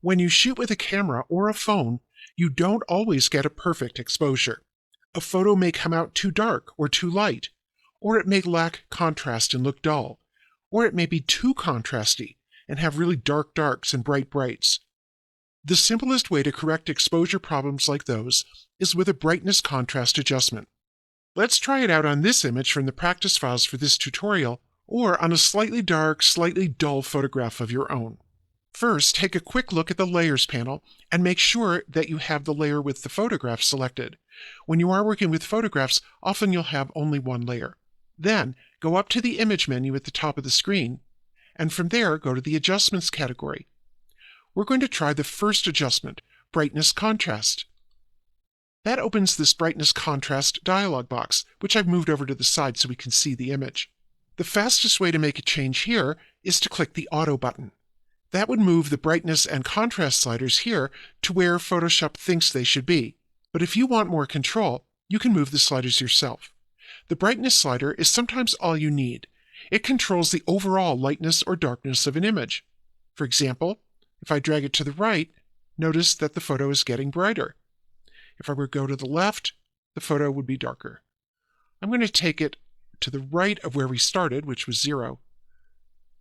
When you shoot with a camera or a phone, you don't always get a perfect exposure. A photo may come out too dark or too light, or it may lack contrast and look dull, or it may be too contrasty and have really dark darks and bright brights. The simplest way to correct exposure problems like those is with a brightness contrast adjustment. Let's try it out on this image from the practice files for this tutorial, or on a slightly dark, slightly dull photograph of your own. First, take a quick look at the Layers panel and make sure that you have the layer with the photograph selected. When you are working with photographs, often you'll have only one layer. Then, go up to the Image menu at the top of the screen, and from there, go to the Adjustments category. We're going to try the first adjustment, Brightness Contrast. That opens this Brightness Contrast dialog box, which I've moved over to the side so we can see the image. The fastest way to make a change here is to click the Auto button. That would move the brightness and contrast sliders here to where Photoshop thinks they should be. But if you want more control, you can move the sliders yourself. The brightness slider is sometimes all you need. It controls the overall lightness or darkness of an image. For example, if I drag it to the right, notice that the photo is getting brighter. If I were to go to the left, the photo would be darker. I'm going to take it to the right of where we started, which was 0,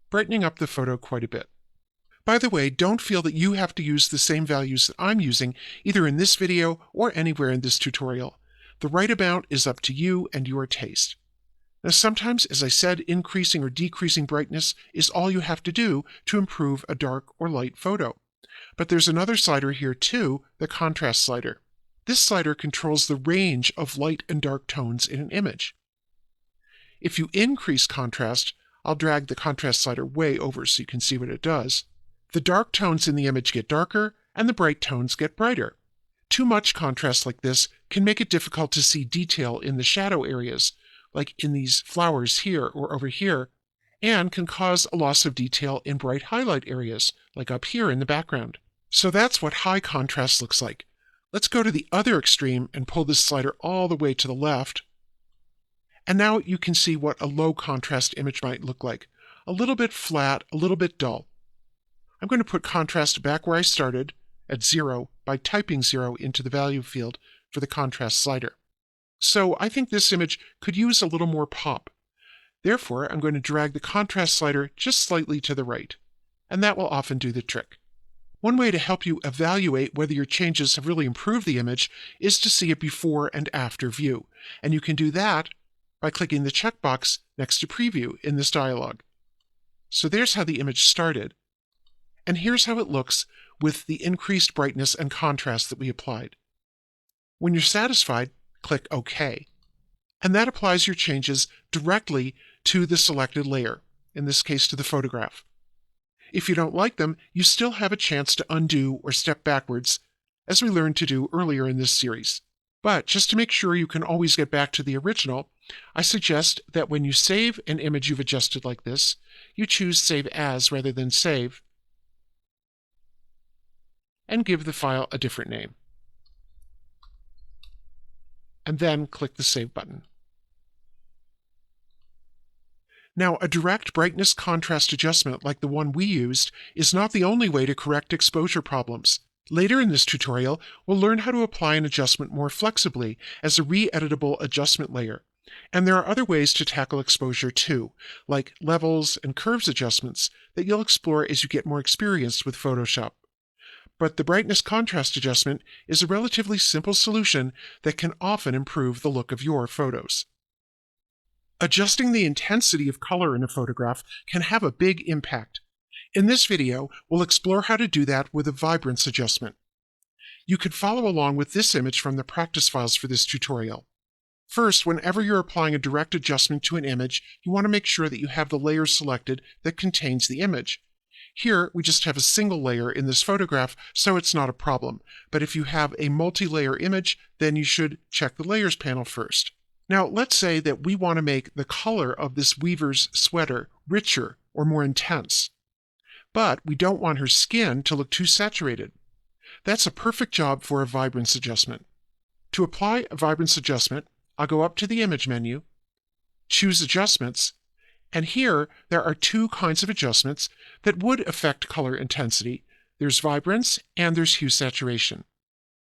brightening up the photo quite a bit. By the way, don't feel that you have to use the same values that I'm using either in this video or anywhere in this tutorial. The right amount is up to you and your taste. Now sometimes, as I said, increasing or decreasing brightness is all you have to do to improve a dark or light photo. But there's another slider here too, the contrast slider. This slider controls the range of light and dark tones in an image. If you increase contrast, I'll drag the contrast slider way over so you can see what it does. The dark tones in the image get darker, and the bright tones get brighter. Too much contrast like this can make it difficult to see detail in the shadow areas, like in these flowers here or over here, and can cause a loss of detail in bright highlight areas, like up here in the background. So that's what high contrast looks like. Let's go to the other extreme and pull this slider all the way to the left. And now you can see what a low contrast image might look like. A little bit flat, a little bit dull. I'm going to put contrast back where I started, at 0, by typing 0 into the value field for the contrast slider. So I think this image could use a little more pop. Therefore, I'm going to drag the contrast slider just slightly to the right, and that will often do the trick. One way to help you evaluate whether your changes have really improved the image is to see a before and after view, and you can do that by clicking the checkbox next to Preview in this dialog. So there's how the image started. And here's how it looks with the increased brightness and contrast that we applied. When you're satisfied, click OK. And that applies your changes directly to the selected layer, in this case to the photograph. If you don't like them, you still have a chance to undo or step backwards, as we learned to do earlier in this series. But just to make sure you can always get back to the original, I suggest that when you save an image you've adjusted like this, you choose Save As rather than Save, and give the file a different name. And then click the Save button. Now, a direct brightness contrast adjustment like the one we used is not the only way to correct exposure problems. Later in this tutorial, we'll learn how to apply an adjustment more flexibly as a re-editable adjustment layer. And there are other ways to tackle exposure too, like levels and curves adjustments that you'll explore as you get more experienced with Photoshop. But the brightness contrast adjustment is a relatively simple solution that can often improve the look of your photos. Adjusting the intensity of color in a photograph can have a big impact. In this video, we'll explore how to do that with a Vibrance adjustment. You can follow along with this image from the practice files for this tutorial. First, whenever you're applying a direct adjustment to an image, you want to make sure that you have the layer selected that contains the image. Here, we just have a single layer in this photograph, so it's not a problem. But if you have a multi-layer image, then you should check the Layers panel first. Now, let's say that we want to make the color of this weaver's sweater richer or more intense. But we don't want her skin to look too saturated. That's a perfect job for a Vibrance adjustment. To apply a Vibrance adjustment, I'll go up to the Image menu, choose Adjustments, and here there are two kinds of adjustments that would affect color intensity, There's vibrance, and there's hue saturation.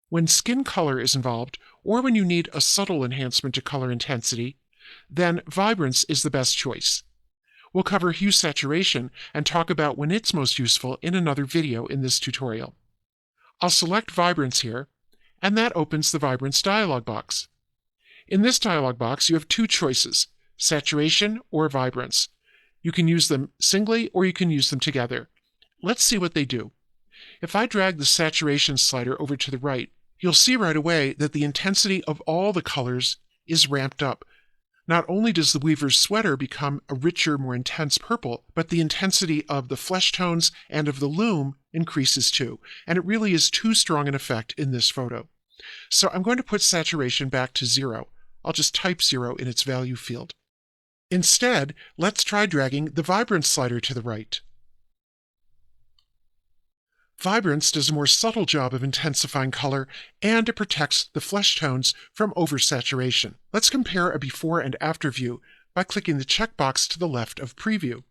When skin color is involved, or when you need a subtle enhancement to color intensity, then vibrance is the best choice. We'll cover hue saturation and talk about when it's most useful in another video in this tutorial. I'll select Vibrance here, and that opens the Vibrance dialog box. In this dialog box, you have two choices, saturation or vibrance. You can use them singly or you can use them together. Let's see what they do. If I drag the saturation slider over to the right, you'll see right away that the intensity of all the colors is ramped up. Not only does the weaver's sweater become a richer, more intense purple, but the intensity of the flesh tones and of the loom increases too, and it really is too strong an effect in this photo. So I'm going to put saturation back to 0. I'll just type 0 in its value field. Instead, let's try dragging the Vibrance slider to the right. Vibrance does a more subtle job of intensifying color, and it protects the flesh tones from oversaturation. Let's compare a before and after view by clicking the checkbox to the left of Preview.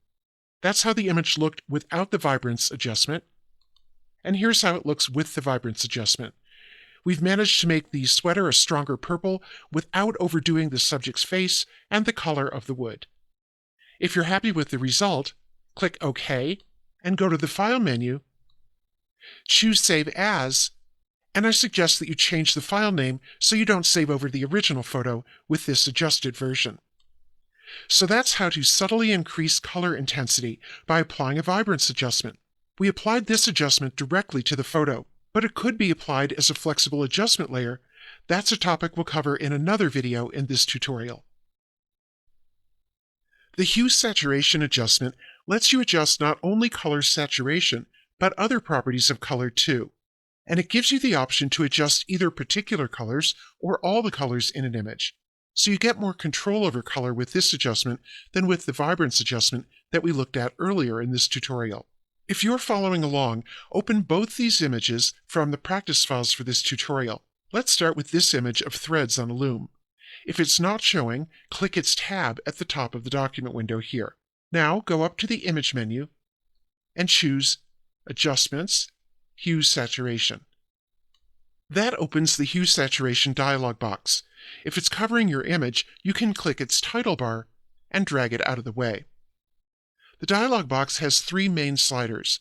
That's how the image looked without the Vibrance adjustment, and here's how it looks with the Vibrance adjustment. We've managed to make the sweater a stronger purple without overdoing the subject's face and the color of the wood. If you're happy with the result, click OK and go to the File menu, choose Save As, and I suggest that you change the file name so you don't save over the original photo with this adjusted version. So that's how to subtly increase color intensity by applying a vibrance adjustment. We applied this adjustment directly to the photo, but it could be applied as a flexible adjustment layer. That's a topic we'll cover in another video in this tutorial. The hue saturation adjustment lets you adjust not only color saturation, but other properties of color too. And it gives you the option to adjust either particular colors or all the colors in an image. So you get more control over color with this adjustment than with the vibrance adjustment that we looked at earlier in this tutorial. If you're following along, open both these images from the practice files for this tutorial. Let's start with this image of threads on a loom. If it's not showing, click its tab at the top of the document window here. Now go up to the Image menu and choose Adjustments, Hue Saturation. That opens the Hue Saturation dialog box. If it's covering your image, you can click its title bar and drag it out of the way. The dialog box has three main sliders.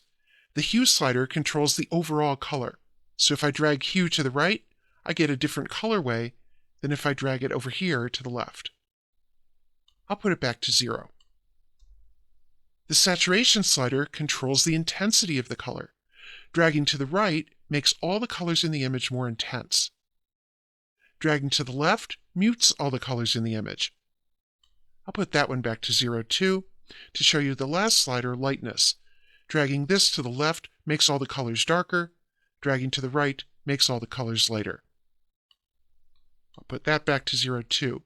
The Hue slider controls the overall color. So if I drag Hue to the right, I get a different colorway than if I drag it over here to the left. I'll put it back to 0. The saturation slider controls the intensity of the color. Dragging to the right makes all the colors in the image more intense. Dragging to the left mutes all the colors in the image. I'll put that one back to 0 too, to show you the last slider, lightness. Dragging this to the left makes all the colors darker. Dragging to the right makes all the colors lighter. I'll put that back to 0 too.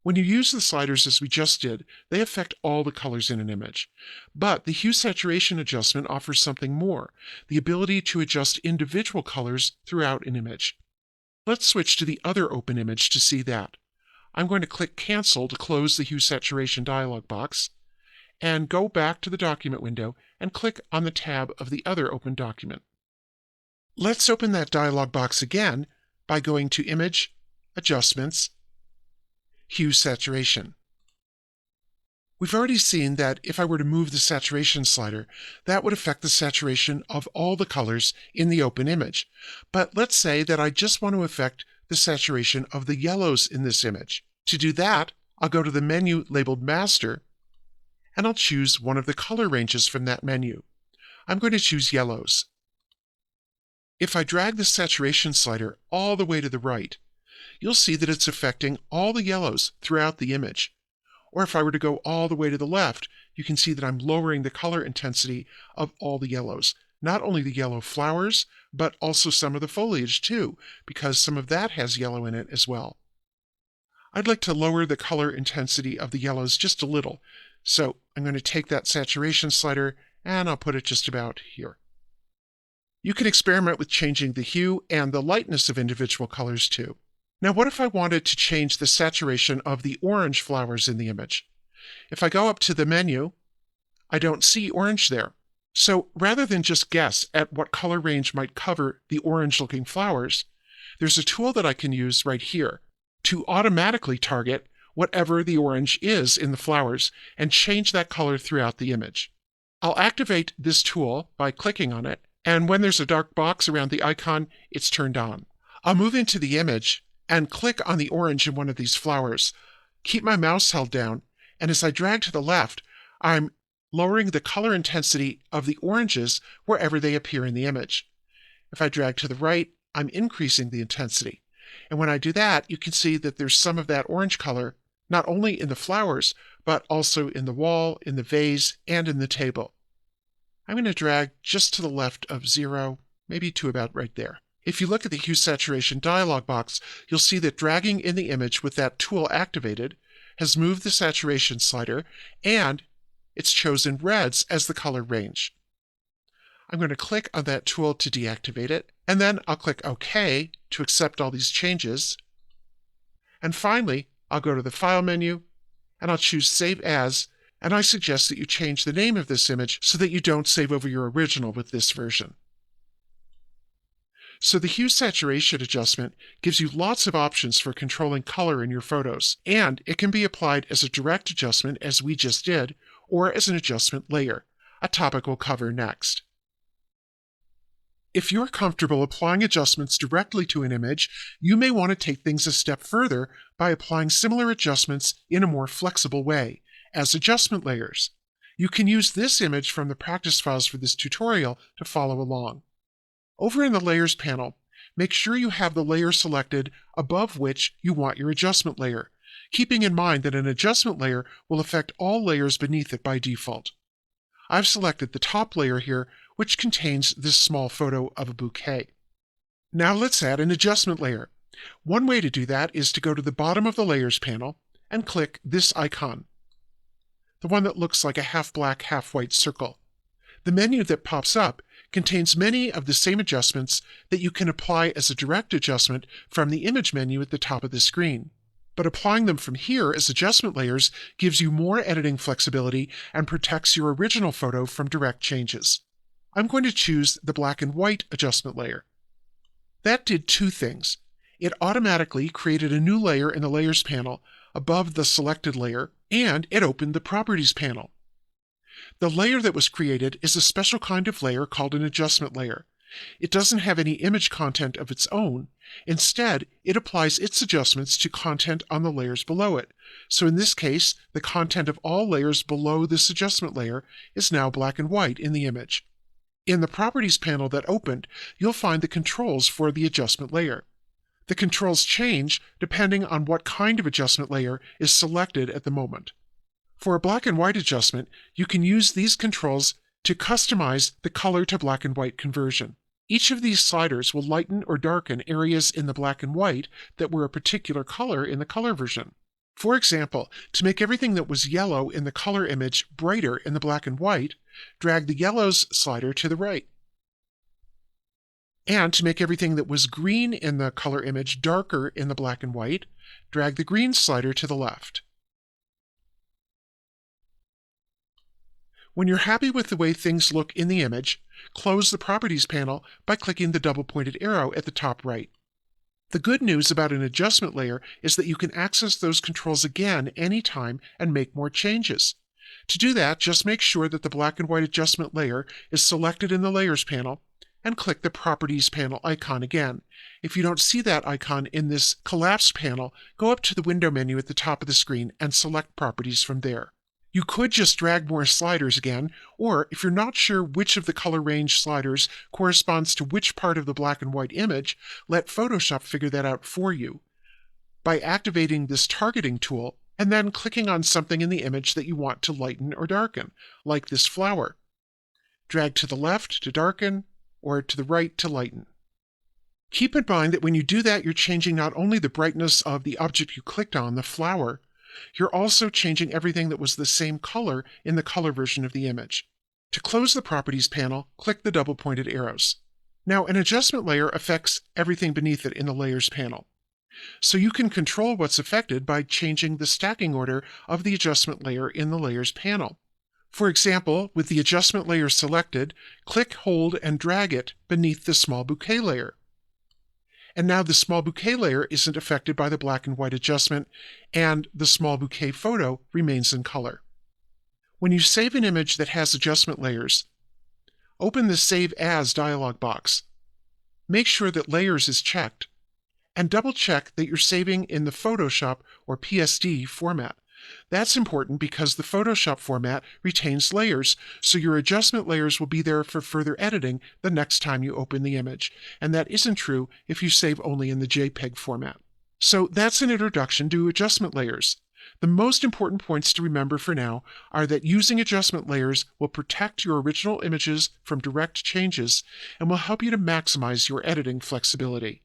When you use the sliders as we just did, they affect all the colors in an image. But the hue saturation adjustment offers something more, the ability to adjust individual colors throughout an image. Let's switch to the other open image to see that. I'm going to click Cancel to close the hue saturation dialog box, and go back to the document window and click on the tab of the other open document. Let's open that dialog box again by going to Image, Adjustments, Hue Saturation. We've already seen that if I were to move the saturation slider, that would affect the saturation of all the colors in the open image. But let's say that I just want to affect the saturation of the yellows in this image. To do that, I'll go to the menu labeled Master, and I'll choose one of the color ranges from that menu. I'm going to choose yellows. If I drag the saturation slider all the way to the right, you'll see that it's affecting all the yellows throughout the image. Or if I were to go all the way to the left, you can see that I'm lowering the color intensity of all the yellows. Not only the yellow flowers, but also some of the foliage too, because some of that has yellow in it as well. I'd like to lower the color intensity of the yellows just a little, so I'm going to take that saturation slider and I'll put it just about here. You can experiment with changing the hue and the lightness of individual colors too. Now what if I wanted to change the saturation of the orange flowers in the image? If I go up to the menu, I don't see orange there. So rather than just guess at what color range might cover the orange-looking flowers, there's a tool that I can use right here to automatically target whatever the orange is in the flowers and change that color throughout the image. I'll activate this tool by clicking on it, and when there's a dark box around the icon, it's turned on. I'll move into the image and click on the orange in one of these flowers. Keep my mouse held down, and as I drag to the left, I'm lowering the color intensity of the oranges wherever they appear in the image. If I drag to the right, I'm increasing the intensity. And when I do that, you can see that there's some of that orange color not only in the flowers, but also in the wall, in the vase, and in the table. I'm going to drag just to the left of 0, maybe to about right there. If you look at the hue saturation dialog box, you'll see that dragging in the image with that tool activated has moved the saturation slider, and it's chosen reds as the color range. I'm going to click on that tool to deactivate it, and then I'll click OK to accept all these changes. And finally, I'll go to the File menu, and I'll choose Save As, and I suggest that you change the name of this image so that you don't save over your original with this version. So the hue saturation adjustment gives you lots of options for controlling color in your photos, and it can be applied as a direct adjustment as we just did, or as an adjustment layer, a topic we'll cover next. If you're comfortable applying adjustments directly to an image, you may want to take things a step further by applying similar adjustments in a more flexible way, as adjustment layers. You can use this image from the practice files for this tutorial to follow along. Over in the Layers panel, make sure you have the layer selected above which you want your adjustment layer, keeping in mind that an adjustment layer will affect all layers beneath it by default. I've selected the top layer here, which contains this small photo of a bouquet. Now let's add an adjustment layer. One way to do that is to go to the bottom of the Layers panel and click this icon, the one that looks like a half-black, half-white circle. The menu that pops up contains many of the same adjustments that you can apply as a direct adjustment from the image menu at the top of the screen. But applying them from here as adjustment layers gives you more editing flexibility and protects your original photo from direct changes. I'm going to choose the black and white adjustment layer. That did two things. It automatically created a new layer in the Layers panel above the selected layer, and it opened the Properties panel. The layer that was created is a special kind of layer called an adjustment layer. It doesn't have any image content of its own. Instead, it applies its adjustments to content on the layers below it. So in this case, the content of all layers below this adjustment layer is now black and white in the image. In the Properties panel that opened, you'll find the controls for the adjustment layer. The controls change depending on what kind of adjustment layer is selected at the moment. For a black and white adjustment, you can use these controls to customize the color to black and white conversion. Each of these sliders will lighten or darken areas in the black and white that were a particular color in the color version. For example, to make everything that was yellow in the color image brighter in the black and white, drag the yellows slider to the right. And to make everything that was green in the color image darker in the black and white, drag the green slider to the left. When you're happy with the way things look in the image, close the Properties panel by clicking the double-pointed arrow at the top right. The good news about an adjustment layer is that you can access those controls again anytime and make more changes. To do that, just make sure that the black and white adjustment layer is selected in the Layers panel and click the Properties panel icon again. If you don't see that icon in this collapsed panel, go up to the window menu at the top of the screen and select Properties from there. You could just drag more sliders again, or if you're not sure which of the color range sliders corresponds to which part of the black and white image, let Photoshop figure that out for you by activating this targeting tool and then clicking on something in the image that you want to lighten or darken, like this flower. Drag to the left to darken, or to the right to lighten. Keep in mind that when you do that, you're changing not only the brightness of the object you clicked on, the flower, you're also changing everything that was the same color in the color version of the image. To close the Properties panel, click the double-pointed arrows. Now, an adjustment layer affects everything beneath it in the Layers panel. So you can control what's affected by changing the stacking order of the adjustment layer in the Layers panel. For example, with the adjustment layer selected, click, hold, and drag it beneath the small bouquet layer. And now the small bouquet layer isn't affected by the black and white adjustment, and the small bouquet photo remains in color. When you save an image that has adjustment layers, open the Save As dialog box. Make sure that Layers is checked, and double-check that you're saving in the Photoshop or PSD format. That's important because the Photoshop format retains layers, so your adjustment layers will be there for further editing the next time you open the image, and that isn't true if you save only in the JPEG format. So that's an introduction to adjustment layers. The most important points to remember for now are that using adjustment layers will protect your original images from direct changes and will help you to maximize your editing flexibility.